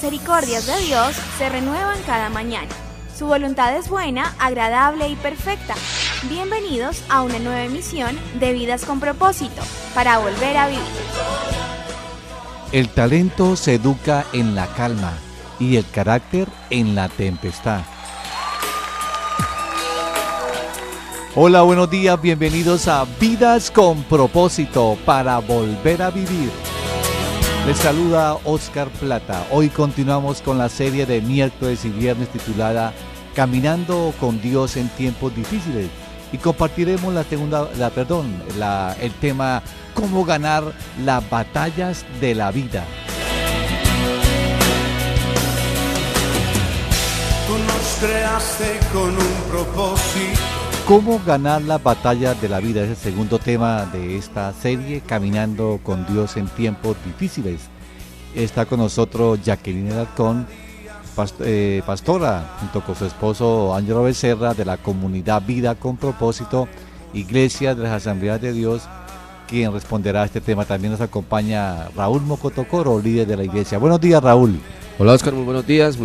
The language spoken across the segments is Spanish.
Misericordias de Dios se renuevan cada mañana. Su voluntad es buena, agradable y perfecta. Bienvenidos a una nueva emisión de Vidas con Propósito, para volver a vivir. El talento se educa en la calma y el carácter en la tempestad. Hola, buenos días, bienvenidos a Vidas con Propósito, para volver a vivir. Les saluda Oscar Plata. Hoy continuamos con la serie de miércoles y viernes titulada Caminando con Dios en tiempos difíciles, y compartiremos el tema cómo ganar las batallas de la vida. Tú nos creaste con un propósito. ¿Cómo ganar las batallas de la vida? Es el segundo tema de esta serie, Caminando con Dios en tiempos difíciles. Está con nosotros Jacqueline Alarcón, pastora, junto con su esposo Ángelo Becerra, de la comunidad Vida con Propósito, Iglesia de las Asambleas de Dios, quien responderá a este tema. También nos acompaña Raúl Mocotocoro, líder de la iglesia. Buenos días, Raúl. Hola, Oscar, muy buenos días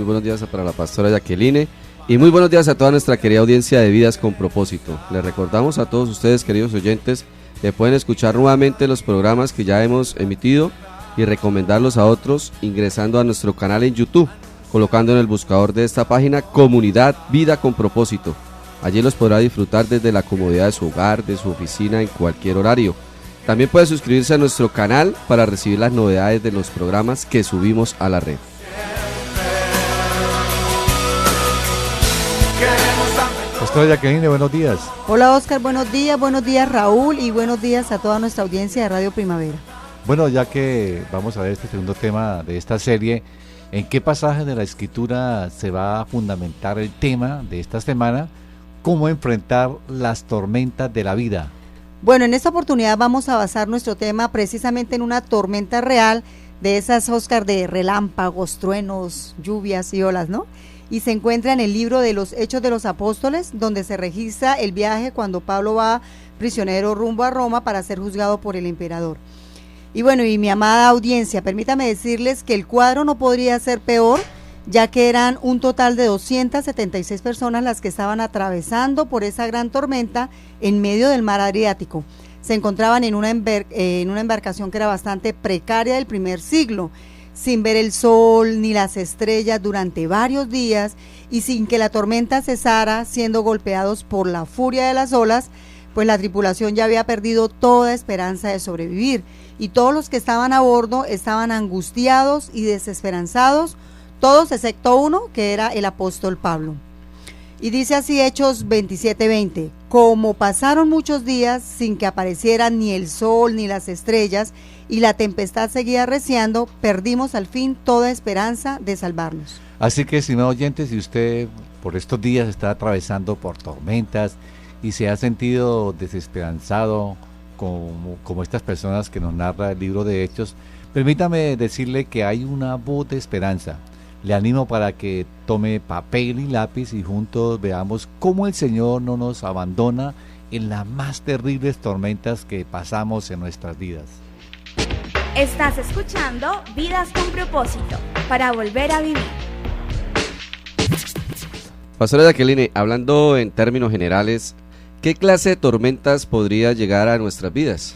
para la pastora Jacqueline. Y muy buenos días a toda nuestra querida audiencia de Vidas con Propósito. Les recordamos a todos ustedes, queridos oyentes, que pueden escuchar nuevamente los programas que ya hemos emitido y recomendarlos a otros ingresando a nuestro canal en YouTube, colocando en el buscador de esta página Comunidad Vida con Propósito. Allí los podrá disfrutar desde la comodidad de su hogar, de su oficina, en cualquier horario. También puede suscribirse a nuestro canal para recibir las novedades de los programas que subimos a la red. Pastora Jacqueline, buenos días. Hola, Oscar, buenos días Raúl, y buenos días a toda nuestra audiencia de Radio Primavera. Bueno, ya que vamos a ver este segundo tema de esta serie, ¿en qué pasaje de la Escritura se va a fundamentar el tema de esta semana? ¿Cómo enfrentar las tormentas de la vida? Bueno, en esta oportunidad vamos a basar nuestro tema precisamente en una tormenta real, de esas, Oscar, de relámpagos, truenos, lluvias y olas, ¿no? Y se encuentra en el libro de los Hechos de los Apóstoles, donde se registra el viaje cuando Pablo va prisionero rumbo a Roma para ser juzgado por el emperador. Y bueno, y mi amada audiencia, permítame decirles que el cuadro no podría ser peor, ya que eran un total de 276 personas las que estaban atravesando por esa gran tormenta en medio del mar Adriático. Se encontraban en una embarcación que era bastante precaria del primer siglo, sin ver el sol ni las estrellas durante varios días y sin que la tormenta cesara, siendo golpeados por la furia de las olas, pues la tripulación ya había perdido toda esperanza de sobrevivir, y todos los que estaban a bordo estaban angustiados y desesperanzados, todos excepto uno, que era el apóstol Pablo. Y dice así Hechos 27:20, como pasaron muchos días sin que aparecieran ni el sol ni las estrellas, y la tempestad seguía arreciando, perdimos al fin toda esperanza de salvarnos. Así que, estimado oyente, si usted por estos días está atravesando por tormentas y se ha sentido desesperanzado, como estas personas que nos narra el libro de Hechos, permítame decirle que hay una voz de esperanza. Le animo para que tome papel y lápiz y juntos veamos cómo el Señor no nos abandona en las más terribles tormentas que pasamos en nuestras vidas. Estás escuchando Vidas con Propósito, para volver a vivir. Pastora Jacqueline, hablando en términos generales, ¿qué clase de tormentas podría llegar a nuestras vidas?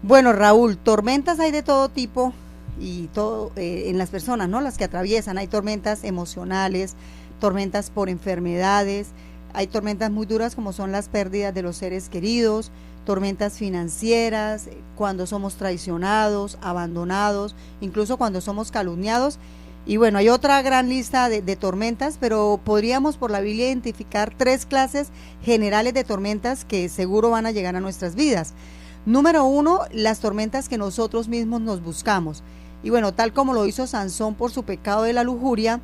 Bueno, Raúl, tormentas hay de todo tipo y todo en las personas, ¿no? Las que atraviesan. Hay tormentas emocionales, tormentas por enfermedades, hay tormentas muy duras como son las pérdidas de los seres queridos, tormentas financieras, cuando somos traicionados, abandonados, incluso cuando somos calumniados. Y bueno, hay otra gran lista de tormentas, pero podríamos por la Biblia identificar 3 clases generales de tormentas que seguro van a llegar a nuestras vidas. Número 1, las tormentas que nosotros mismos nos buscamos. Y bueno, tal como lo hizo Sansón por su pecado de la lujuria,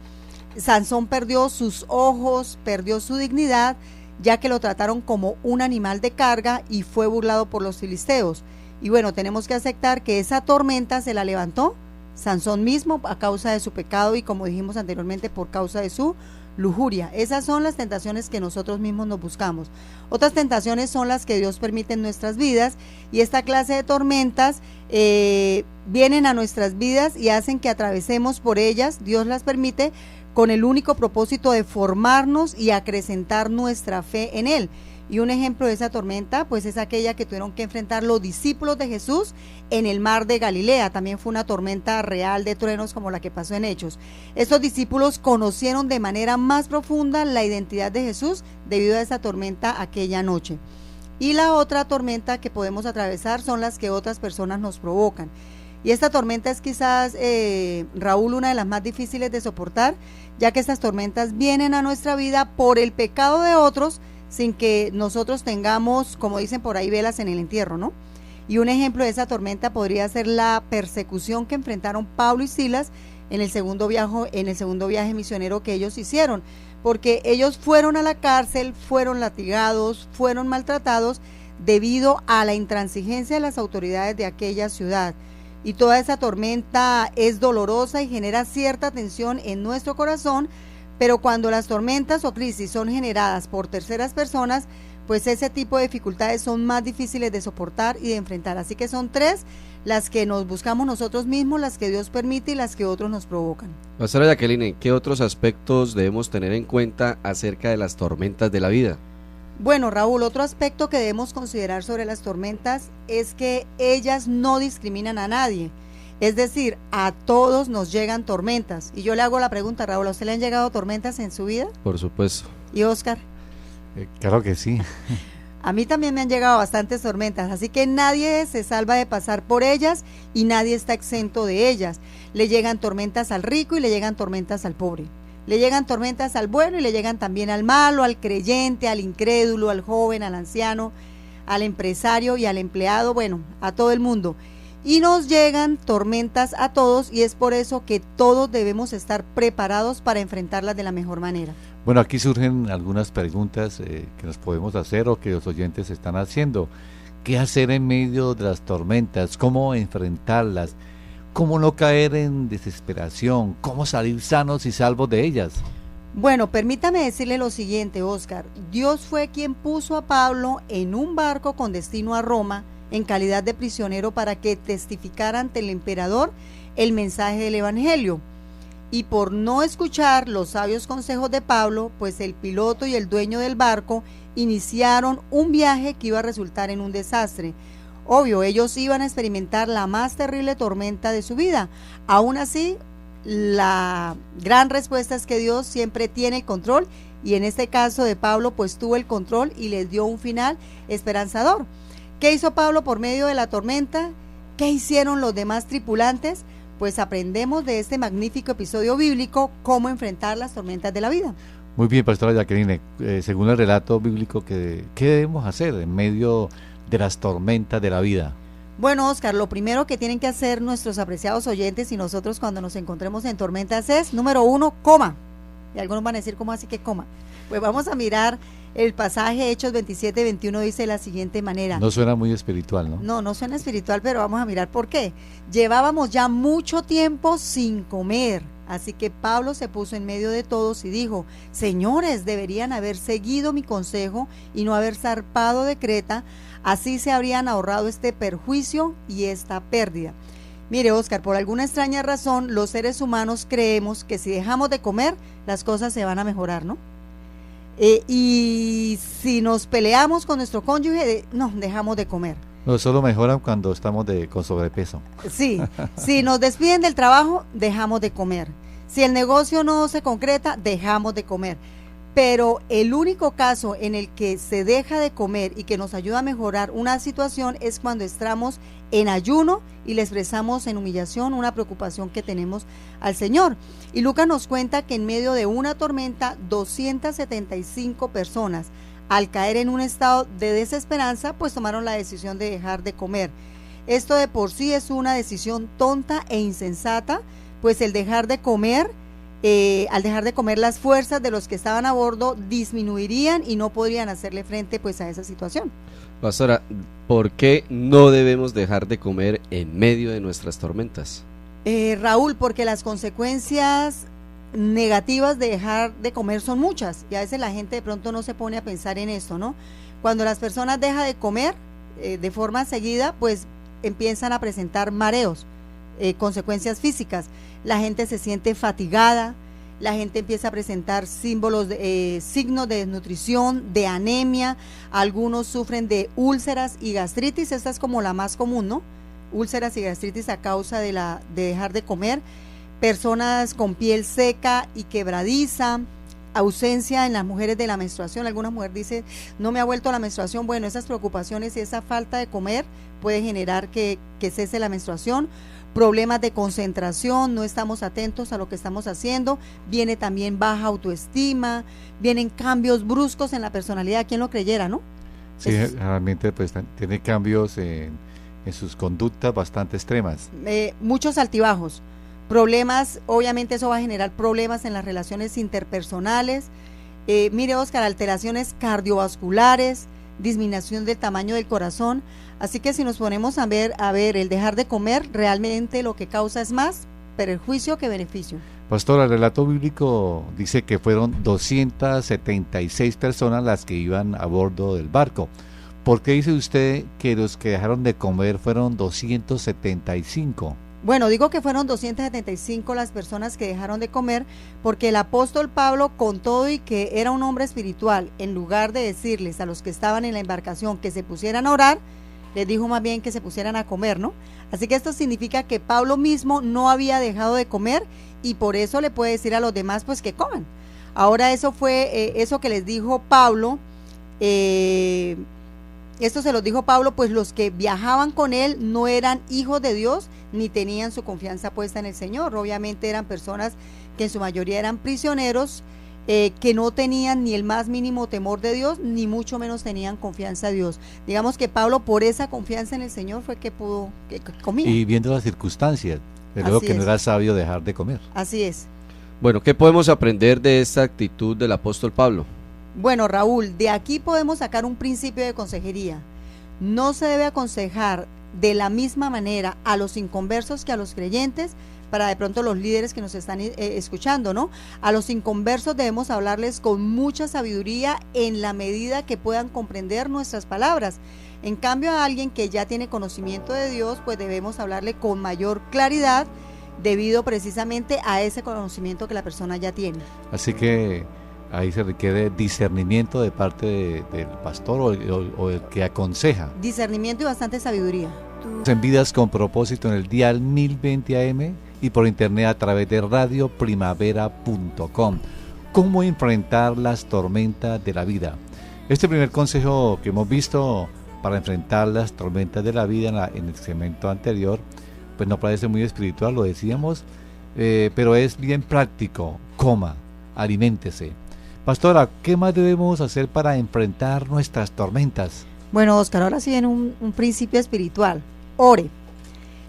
Sansón perdió sus ojos, perdió su dignidad, ya que lo trataron como un animal de carga y fue burlado por los filisteos. Y bueno, tenemos que aceptar que esa tormenta se la levantó Sansón mismo a causa de su pecado y, como dijimos anteriormente, por causa de su lujuria. Esas son las tentaciones que nosotros mismos nos buscamos. Otras tentaciones son las que Dios permite en nuestras vidas, y esta clase de tormentas vienen a nuestras vidas y hacen que atravesemos por ellas. Dios las permite con el único propósito de formarnos y acrecentar nuestra fe en Él. Y un ejemplo de esa tormenta pues es aquella que tuvieron que enfrentar los discípulos de Jesús en el mar de Galilea. También fue una tormenta real de truenos como la que pasó en Hechos. Estos discípulos conocieron de manera más profunda la identidad de Jesús debido a esa tormenta aquella noche. Y la otra tormenta que podemos atravesar son las que otras personas nos provocan. Y esta tormenta es quizás, Raúl, una de las más difíciles de soportar, ya que estas tormentas vienen a nuestra vida por el pecado de otros, sin que nosotros tengamos, como dicen por ahí, velas en el entierro, ¿no? Y un ejemplo de esa tormenta podría ser la persecución que enfrentaron Pablo y Silas en el segundo viaje misionero que ellos hicieron, porque ellos fueron a la cárcel, fueron latigados, fueron maltratados debido a la intransigencia de las autoridades de aquella ciudad. Y toda esa tormenta es dolorosa y genera cierta tensión en nuestro corazón, pero cuando las tormentas o crisis son generadas por terceras personas, pues ese tipo de dificultades son más difíciles de soportar y de enfrentar. Así que son tres las que nos buscamos nosotros mismos, las que Dios permite y las que otros nos provocan. Pastora Jacqueline, ¿qué otros aspectos debemos tener en cuenta acerca de las tormentas de la vida? Bueno, Raúl, otro aspecto que debemos considerar sobre las tormentas es que ellas no discriminan a nadie. Es decir, a todos nos llegan tormentas. Y yo le hago la pregunta, Raúl, ¿a usted le han llegado tormentas en su vida? Por supuesto. ¿Y Oscar? Claro que sí. A mí también me han llegado bastantes tormentas, así que nadie se salva de pasar por ellas y nadie está exento de ellas. Le llegan tormentas al rico y le llegan tormentas al pobre. Le llegan tormentas al bueno y le llegan también al malo, al creyente, al incrédulo, al joven, al anciano, al empresario y al empleado, bueno, a todo el mundo. Y nos llegan tormentas a todos, y es por eso que todos debemos estar preparados para enfrentarlas de la mejor manera. Bueno, aquí surgen algunas preguntas que nos podemos hacer o que los oyentes están haciendo. ¿Qué hacer en medio de las tormentas? ¿Cómo enfrentarlas? ¿Cómo no caer en desesperación? ¿Cómo salir sanos y salvos de ellas? Bueno, permítame decirle lo siguiente, Oscar. Dios fue quien puso a Pablo en un barco con destino a Roma, en calidad de prisionero, para que testificara ante el emperador el mensaje del evangelio. Y por no escuchar los sabios consejos de Pablo, pues el piloto y el dueño del barco iniciaron un viaje que iba a resultar en un desastre. Obvio, ellos iban a experimentar la más terrible tormenta de su vida. Aún así, la gran respuesta es que Dios siempre tiene el control, y en este caso de Pablo pues tuvo el control y les dio un final esperanzador. ¿Qué hizo Pablo por medio de la tormenta? ¿Qué hicieron los demás tripulantes? Pues aprendemos de este magnífico episodio bíblico cómo enfrentar las tormentas de la vida. Muy bien, pastora Jacqueline, según el relato bíblico, ¿qué debemos hacer en medio de las tormentas de la vida? Bueno, Oscar, lo primero que tienen que hacer nuestros apreciados oyentes y nosotros cuando nos encontremos en tormentas es, número 1, coma. Y algunos van a decir, ¿cómo así que coma? Pues vamos a mirar el pasaje Hechos 27-21, dice de la siguiente manera. No suena muy espiritual, ¿no? No, no suena espiritual, pero vamos a mirar por qué. Llevábamos ya mucho tiempo sin comer, así que Pablo se puso en medio de todos y dijo: señores, deberían haber seguido mi consejo y no haber zarpado de Creta, así se habrían ahorrado este perjuicio y esta pérdida. Mire, Oscar, por alguna extraña razón, los seres humanos creemos que si dejamos de comer, las cosas se van a mejorar, ¿no? Y si nos peleamos con nuestro cónyuge, no, dejamos de comer. No, solo mejoran cuando estamos con sobrepeso. Sí, si nos despiden del trabajo, dejamos de comer. Si el negocio no se concreta, dejamos de comer. Pero el único caso en el que se deja de comer y que nos ayuda a mejorar una situación es cuando estamos en ayuno y le expresamos en humillación una preocupación que tenemos al Señor. Y Lucas nos cuenta que en medio de una tormenta, 275 personas, al caer en un estado de desesperanza, pues tomaron la decisión de dejar de comer. Esto de por sí es una decisión tonta e insensata, pues el dejar de comer, al dejar de comer, las fuerzas de los que estaban a bordo disminuirían y no podrían hacerle frente pues a esa situación. Pastora, ¿por qué no debemos dejar de comer en medio de nuestras tormentas? Raúl, porque las consecuencias negativas de dejar de comer son muchas y a veces la gente de pronto no se pone a pensar en esto, ¿no? Cuando las personas dejan de comer de forma seguida, pues empiezan a presentar mareos, consecuencias físicas. La gente se siente fatigada, la gente empieza a presentar signos de desnutrición, de anemia, algunos sufren de úlceras y gastritis, esta es como la más común, ¿no? Úlceras y gastritis a causa de dejar de comer, personas con piel seca y quebradiza, ausencia en las mujeres de la menstruación. Alguna mujer dice, no me ha vuelto la menstruación. Bueno, esas preocupaciones y esa falta de comer puede generar que cese la menstruación. Problemas de concentración, no estamos atentos a lo que estamos haciendo, viene también baja autoestima, vienen cambios bruscos en la personalidad, ¿quién lo creyera, no? Sí, realmente pues tiene cambios en sus conductas bastante extremas. Muchos altibajos, problemas, obviamente eso va a generar problemas en las relaciones interpersonales. Mire, Oscar, alteraciones cardiovasculares, disminución del tamaño del corazón. Así que si nos ponemos a ver el dejar de comer, realmente lo que causa es más perjuicio que beneficio. Pastor, el relato bíblico dice que fueron 276 personas las que iban a bordo del barco. ¿Por qué dice usted que los que dejaron de comer fueron 275? Bueno, digo que fueron 275 las personas que dejaron de comer, porque el apóstol Pablo, con todo y que era un hombre espiritual, en lugar de decirles a los que estaban en la embarcación que se pusieran a orar, les dijo más bien que se pusieran a comer, ¿no? Así que esto significa que Pablo mismo no había dejado de comer y por eso le puede decir a los demás pues que coman. Ahora eso fue, eso que les dijo Pablo, esto se los dijo Pablo, pues los que viajaban con él no eran hijos de Dios ni tenían su confianza puesta en el Señor. Obviamente eran personas que en su mayoría eran prisioneros, que no tenían ni el más mínimo temor de Dios, ni mucho menos tenían confianza en Dios. Digamos que Pablo, por esa confianza en el Señor, fue que pudo, que comía. Y viendo las circunstancias, luego que no era sabio dejar de comer. Así es. Bueno, ¿qué podemos aprender de esta actitud del apóstol Pablo? Bueno, Raúl, de aquí podemos sacar un principio de consejería. No se debe aconsejar de la misma manera a los inconversos que a los creyentes, para de pronto los líderes que nos están escuchando, ¿no? A los inconversos debemos hablarles con mucha sabiduría en la medida que puedan comprender nuestras palabras. En cambio, a alguien que ya tiene conocimiento de Dios, pues debemos hablarle con mayor claridad debido precisamente a ese conocimiento que la persona ya tiene. Así que ahí se requiere discernimiento de parte del pastor o el que aconseja. Discernimiento y bastante sabiduría. En Vidas con Propósito en el dial 1020 AM y por internet a través de radioprimavera.com. ¿Cómo enfrentar las tormentas de la vida? Este primer consejo que hemos visto para enfrentar las tormentas de la vida en el segmento anterior, pues no parece muy espiritual, lo decíamos, pero es bien práctico. Coma, aliméntese. Pastora, ¿qué más debemos hacer para enfrentar nuestras tormentas? Bueno, Oscar, ahora sí viene un principio espiritual. Ore.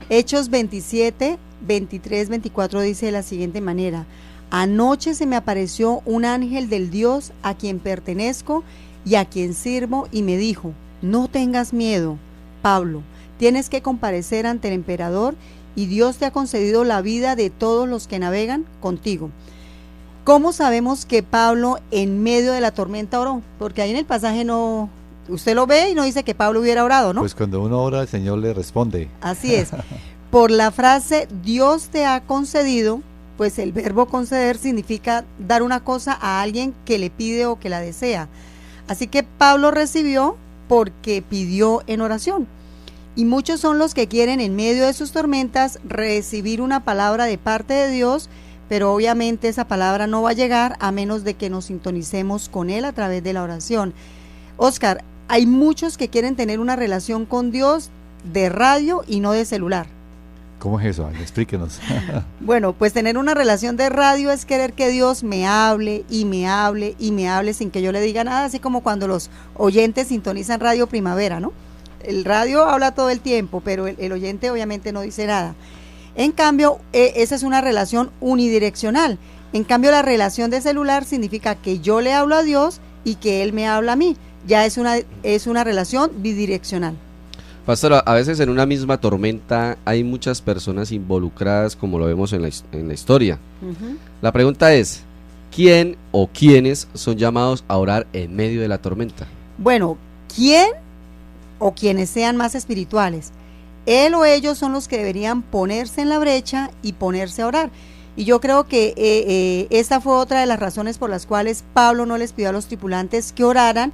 Hechos 27, 23, 24 dice de la siguiente manera: anoche se me apareció un ángel del Dios a quien pertenezco y a quien sirvo y me dijo, no tengas miedo, Pablo, tienes que comparecer ante el emperador y Dios te ha concedido la vida de todos los que navegan contigo. ¿Cómo sabemos que Pablo en medio de la tormenta oró? Porque ahí en el pasaje no, usted lo ve y no dice que Pablo hubiera orado, ¿no? Pues cuando uno ora, el Señor le responde. Así es. Por la frase Dios te ha concedido, pues el verbo conceder significa dar una cosa a alguien que le pide o que la desea. Así que Pablo recibió porque pidió en oración. Y muchos son los que quieren en medio de sus tormentas recibir una palabra de parte de Dios, pero obviamente esa palabra no va a llegar a menos de que nos sintonicemos con Él a través de la oración. Oscar, hay muchos que quieren tener una relación con Dios de radio y no de celular. ¿Cómo es eso? Explíquenos. Bueno, pues tener una relación de radio es querer que Dios me hable y me hable y me hable sin que yo le diga nada, así como cuando los oyentes sintonizan Radio Primavera, ¿no? El radio habla todo el tiempo, pero el oyente obviamente no dice nada. En cambio, esa es una relación unidireccional. En cambio, la relación de celular significa que yo le hablo a Dios y que Él me habla a mí. Ya es una relación bidireccional. Pastor, a veces en una misma tormenta hay muchas personas involucradas, como lo vemos en la historia. La pregunta es, ¿quién o quiénes son llamados a orar en medio de la tormenta? Bueno, ¿quién o quienes sean más espirituales? Él o ellos son los que deberían ponerse en la brecha y ponerse a orar. Y yo creo que esta fue otra de las razones por las cuales Pablo no les pidió a los tripulantes que oraran,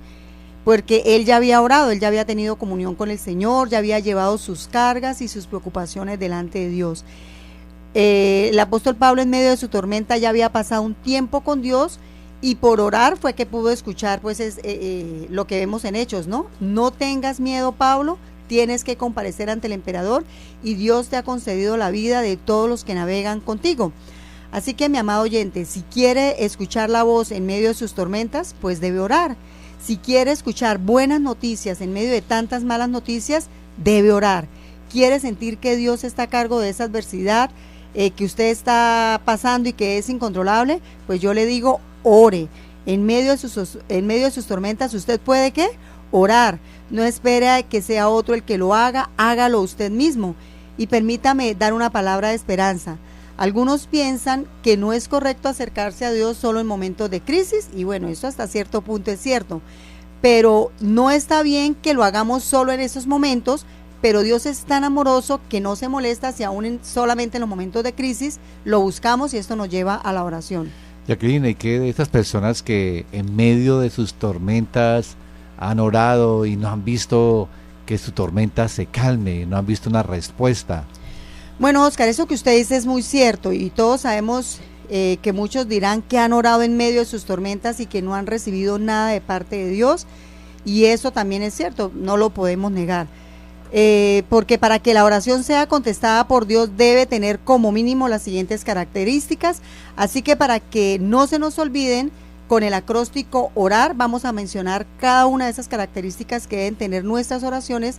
porque él ya había orado, él ya había tenido comunión con el Señor, ya había llevado sus cargas y sus preocupaciones delante de Dios. El apóstol Pablo en medio de su tormenta ya había pasado un tiempo con Dios, y por orar fue que pudo escuchar pues lo que vemos en Hechos, ¿no? No tengas miedo, Pablo, tienes que comparecer ante el emperador y Dios te ha concedido la vida de todos los que navegan contigo. Así que, mi amado oyente, si quiere escuchar la voz en medio de sus tormentas, pues debe orar. Si quiere escuchar buenas noticias en medio de tantas malas noticias, debe orar. Quiere sentir que Dios está a cargo de esa adversidad que usted está pasando y que es incontrolable, pues yo le digo, ore. En medio de sus tormentas, ¿usted puede qué? Orar. No espere a que sea otro el que lo haga, hágalo usted mismo. Y permítame dar una palabra de esperanza. Algunos piensan que no es correcto acercarse a Dios solo en momentos de crisis, y bueno, eso hasta cierto punto es cierto, pero no está bien que lo hagamos solo en esos momentos, pero Dios es tan amoroso que no se molesta si aún solamente en los momentos de crisis lo buscamos, y esto nos lleva a la oración. Jacqueline, ¿y qué de estas personas que en medio de sus tormentas han orado y no han visto que su tormenta se calme, no han visto una respuesta? Bueno, Oscar, eso que usted dice es muy cierto, y todos sabemos que muchos dirán que han orado en medio de sus tormentas y que no han recibido nada de parte de Dios, y eso también es cierto, no lo podemos negar, porque para que la oración sea contestada por Dios debe tener como mínimo las siguientes características. Así que, para que no se nos olviden, con el acróstico orar vamos a mencionar cada una de esas características que deben tener nuestras oraciones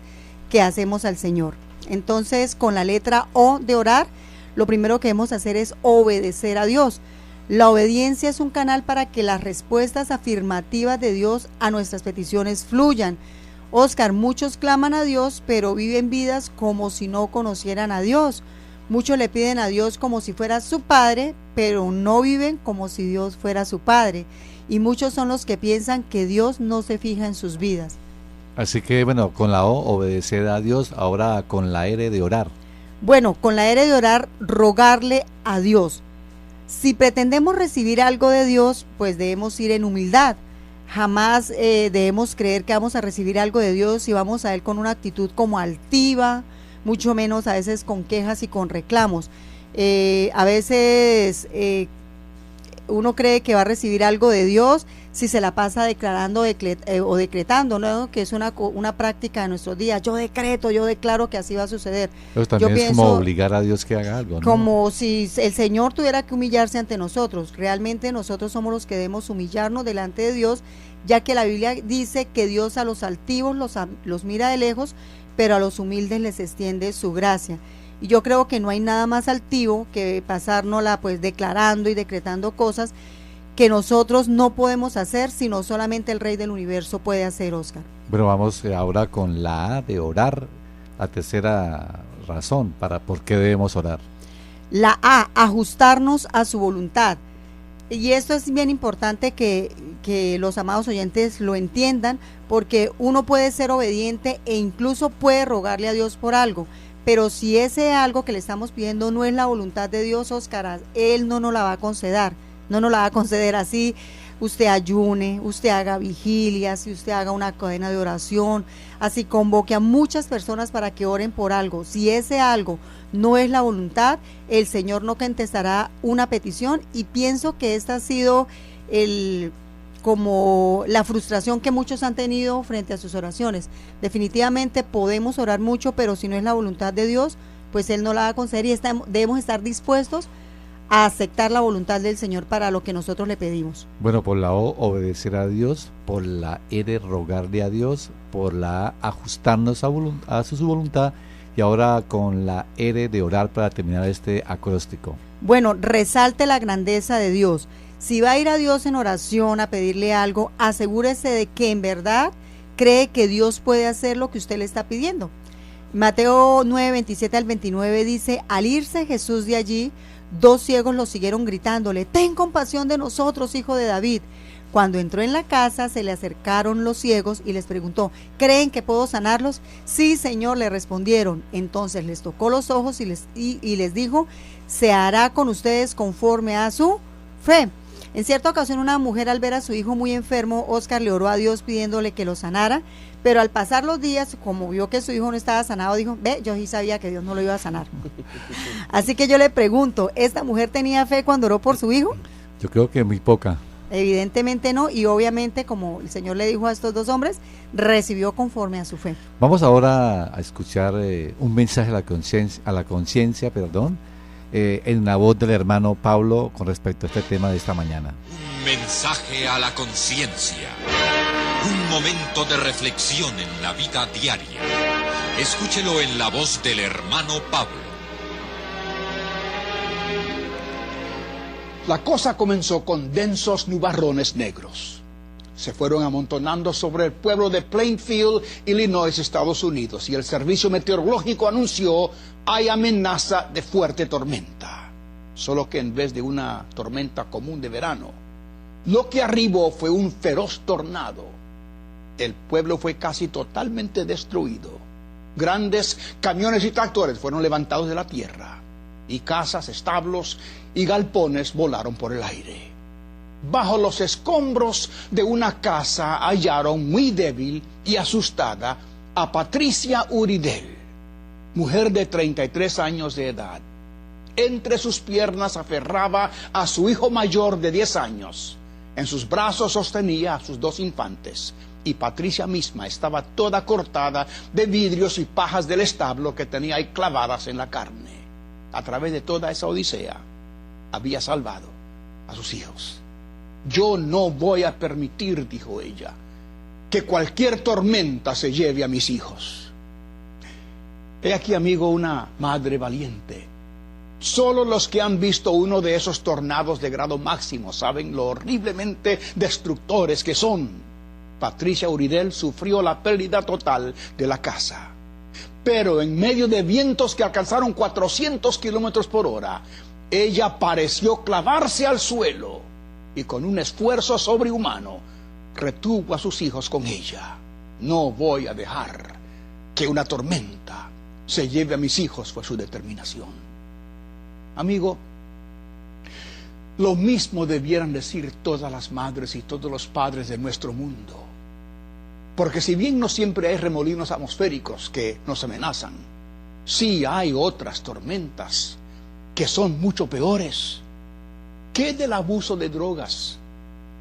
que hacemos al Señor. Entonces, con la letra O de orar, lo primero que debemos hacer es obedecer a Dios. La obediencia es un canal para que las respuestas afirmativas de Dios a nuestras peticiones fluyan. Oscar, muchos claman a Dios, pero viven vidas como si no conocieran a Dios. Muchos le piden a Dios como si fuera su padre, pero no viven como si Dios fuera su padre. Y muchos son los que piensan que Dios no se fija en sus vidas. Así que, bueno, con la O, obedecer a Dios. Ahora con la R de orar. Bueno, con la R de orar, rogarle a Dios. Si pretendemos recibir algo de Dios, pues debemos ir en humildad. Jamás debemos creer que vamos a recibir algo de Dios y vamos a Él con una actitud como altiva, mucho menos a veces con quejas y con reclamos. A veces uno cree que va a recibir algo de Dios si se la pasa declarando o decretando, ¿no? Que es una práctica de nuestros días. Yo decreto, yo declaro que así va a suceder. Pero también es como obligar a Dios que haga algo, ¿no? Como si el Señor tuviera que humillarse ante nosotros. Realmente nosotros somos los que debemos humillarnos delante de Dios, ya que la Biblia dice que Dios a los altivos los mira de lejos, pero a los humildes les extiende su gracia. Y yo creo que no hay nada más altivo que pasárnosla pues declarando y decretando cosas que nosotros no podemos hacer, sino solamente el Rey del Universo puede hacer, Oscar. Bueno, vamos ahora con la A de orar, la tercera razón para por qué debemos orar. La A, ajustarnos a su voluntad. Y esto es bien importante que los amados oyentes lo entiendan, porque uno puede ser obediente e incluso puede rogarle a Dios por algo, pero si ese algo que le estamos pidiendo no es la voluntad de Dios, Oscar, Él no nos la va a conceder. No nos la va a conceder. Así usted ayune, usted haga vigilia, si usted haga una cadena de oración, así convoque a muchas personas para que oren por algo. Si ese algo no es la voluntad, el Señor no contestará una petición, y pienso que esta ha sido como la frustración que muchos han tenido frente a sus oraciones. Definitivamente podemos orar mucho, pero si no es la voluntad de Dios, pues Él no la va a conceder, y debemos estar dispuestos a aceptar la voluntad del Señor para lo que nosotros le pedimos. Bueno, por la O, obedecer a Dios, por la R, rogarle a Dios, por la A, ajustarnos a su voluntad, y ahora con la R de orar para terminar este acróstico. Bueno, resalte la grandeza de Dios. Si va a ir a Dios en oración a pedirle algo, asegúrese de que en verdad cree que Dios puede hacer lo que usted le está pidiendo. Mateo 9, 27 al 29 dice, al irse Jesús de allí, 2 ciegos lo siguieron gritándole, ten compasión de nosotros, hijo de David. Cuando entró en la casa, se le acercaron los ciegos y les preguntó, ¿creen que puedo sanarlos? Sí, Señor, le respondieron. Entonces les tocó los ojos y les dijo, se hará con ustedes conforme a su fe. En cierta ocasión, una mujer, al ver a su hijo muy enfermo, Oscar le oró a Dios pidiéndole que lo sanara, pero al pasar los días, como vio que su hijo no estaba sanado, dijo, ve, yo sí sabía que Dios no lo iba a sanar. Así que yo le pregunto, ¿esta mujer tenía fe cuando oró por su hijo? Yo creo que muy poca. Evidentemente no, y obviamente, como el Señor le dijo a estos 2 hombres, recibió conforme a su fe. Vamos ahora a escuchar un mensaje a la conciencia, en la voz del hermano Pablo con respecto a este tema de esta mañana. Un mensaje a la conciencia. Un momento de reflexión en la vida diaria. Escúchelo en la voz del hermano Pablo. La cosa comenzó con densos nubarrones negros. Se fueron amontonando sobre el pueblo de Plainfield, Illinois, Estados Unidos, y el servicio meteorológico anunció hay amenaza de fuerte tormenta. Solo que en vez de una tormenta común de verano, lo que arribó fue un feroz tornado. El pueblo fue casi totalmente destruido. Grandes camiones y tractores fueron levantados de la tierra, y casas, establos y galpones volaron por el aire. Bajo los escombros de una casa hallaron muy débil y asustada a Patricia Uridel, mujer de 33 años de edad. Entre sus piernas aferraba a su hijo mayor de 10 años. En sus brazos sostenía a sus 2 infantes. Y Patricia misma estaba toda cortada de vidrios y pajas del establo que tenía ahí clavadas en la carne. A través de toda esa odisea, había salvado a sus hijos. Yo no voy a permitir, dijo ella, que cualquier tormenta se lleve a mis hijos. He aquí, amigo, una madre valiente. Solo los que han visto uno de esos tornados de grado máximo saben lo horriblemente destructores que son. Patricia Uridel sufrió la pérdida total de la casa. Pero en medio de vientos que alcanzaron 400 kilómetros por hora, ella pareció clavarse al suelo y con un esfuerzo sobrehumano retuvo a sus hijos con ella. No voy a dejar que una tormenta se lleve a mis hijos, fue su determinación. Amigo, lo mismo debieran decir todas las madres y todos los padres de nuestro mundo. Porque si bien no siempre hay remolinos atmosféricos que nos amenazan, sí hay otras tormentas que son mucho peores. ¿Qué del abuso de drogas?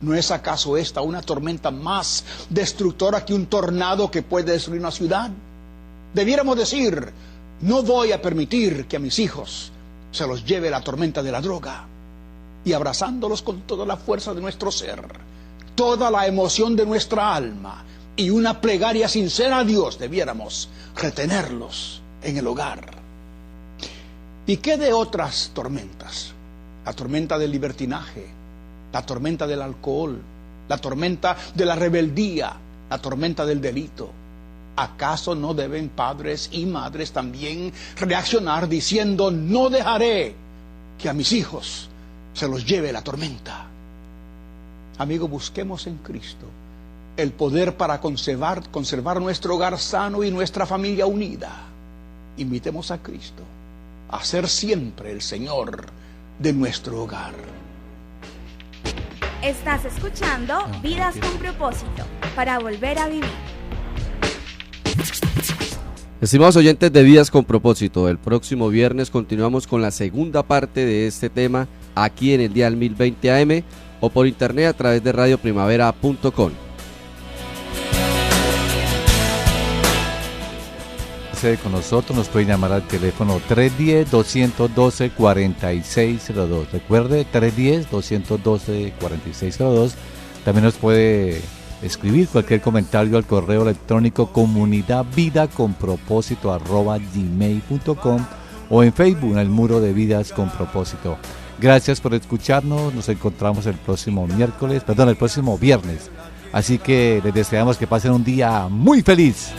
¿No es acaso esta una tormenta más destructora que un tornado que puede destruir una ciudad? Debiéramos decir, no voy a permitir que a mis hijos se los lleve la tormenta de la droga. Y abrazándolos con toda la fuerza de nuestro ser, toda la emoción de nuestra alma, y una plegaria sincera a Dios, debiéramos retenerlos en el hogar. ¿Y qué de otras tormentas? La tormenta del libertinaje, la tormenta del alcohol, la tormenta de la rebeldía, la tormenta del delito. ¿Acaso no deben padres y madres también reaccionar diciendo, no dejaré que a mis hijos se los lleve la tormenta? Amigo, busquemos en Cristo el poder para conservar nuestro hogar sano y nuestra familia unida. Invitemos a Cristo a ser siempre el Señor de nuestro hogar. Estás escuchando Vidas con Propósito, para volver a vivir. Estimados oyentes de Vidas con Propósito, el próximo viernes continuamos con la segunda parte de este tema aquí en el dial 1020 AM o por internet a través de radioprimavera.com. Con nosotros nos pueden llamar al teléfono 310-212-4602. Recuerde, 310-212-4602. También nos puede escribir cualquier comentario al correo electrónico comunidadvidaconpropósito@gmail.com o en Facebook en el muro de Vidas con Propósito. Gracias por escucharnos. Nos encontramos el próximo viernes. Así que les deseamos que pasen un día muy feliz.